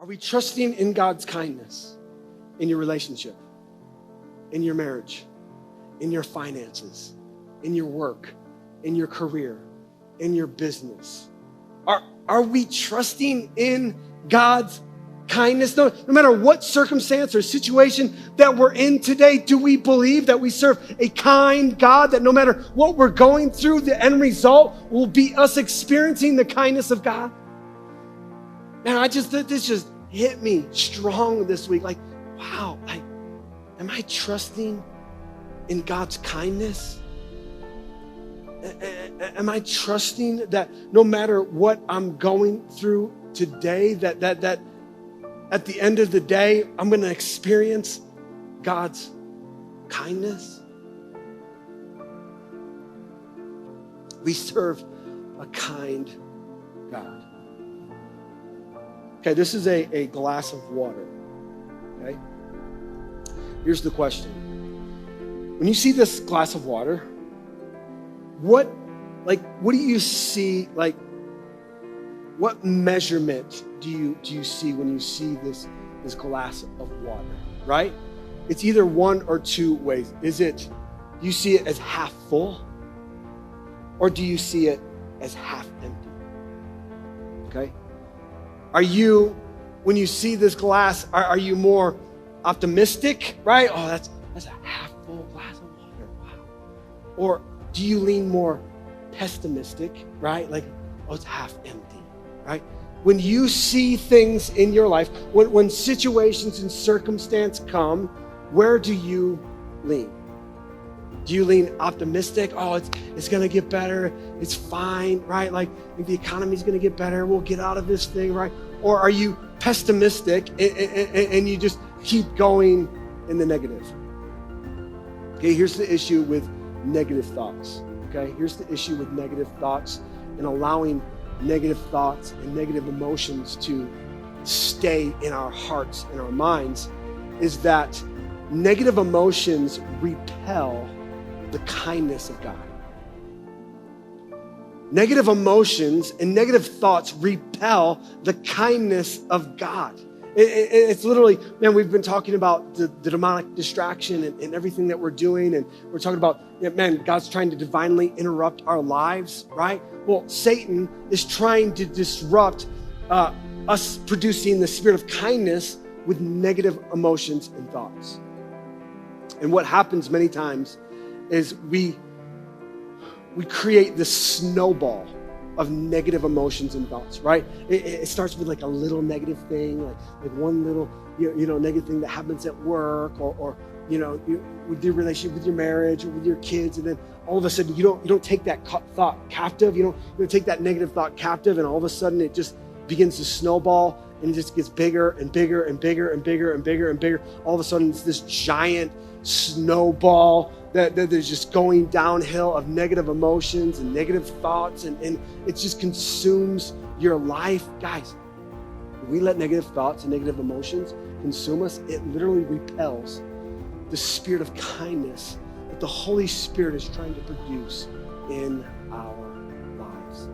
Are we trusting in God's kindness in your relationship, in your marriage, in your finances, in your work, in your career, in your business? Are we trusting in God's kindness? No matter what circumstance or situation that we're in today, do we believe that we serve a kind God, that no matter what we're going through, the end result will be us experiencing the kindness of God? Man, this just hit me strong this week. Like, wow, am I trusting in God's kindness? Am I trusting that no matter what I'm going through today, that at the end of the day, I'm going to experience God's kindness? We serve a kind God. Okay, this is a glass of water, okay? Here's the question. When you see this glass of water, what do you see? Like, what measurement do you see when you see this glass of water, right? It's either one or two ways. Do you see it as half full, or do you see it as half empty? Okay? When you see this glass, are you more optimistic, right? Oh, that's a half full glass of water, wow. Or do you lean more pessimistic, right? Like, oh, it's half empty, right? When you see things in your life, when situations and circumstance come, where do you lean? Do you lean optimistic? Oh, it's going to get better. It's fine, right? Like, the economy's going to get better. We'll get out of this thing, right? Or are you pessimistic and you just keep going in the negative? Okay, here's the issue with negative thoughts, okay? Here's the issue with negative thoughts and allowing negative thoughts and negative emotions to stay in our hearts and our minds, is that negative emotions repel the kindness of God. Negative emotions and negative thoughts repel the kindness of God. It's literally, man, we've been talking about the demonic distraction and everything that we're doing, and we're talking about, man, God's trying to divinely interrupt our lives, right? Well, Satan is trying to disrupt us producing the spirit of kindness with negative emotions and thoughts. And what happens many times is we create this snowball of negative emotions and thoughts, right? It starts with like a little negative thing, like one little, negative thing that happens at work, or with your relationship, with your marriage, or with your kids, and then all of a sudden you don't take that thought captive. You don't take that negative thought captive, and all of a sudden it just begins to snowball, and it just gets bigger and bigger and bigger and bigger and bigger and bigger. All of a sudden it's this giant snowball that is just going downhill of negative emotions and negative thoughts, and it just consumes your life. Guys, when we let negative thoughts and negative emotions consume us, it literally repels the spirit of kindness that the Holy Spirit is trying to produce in our lives.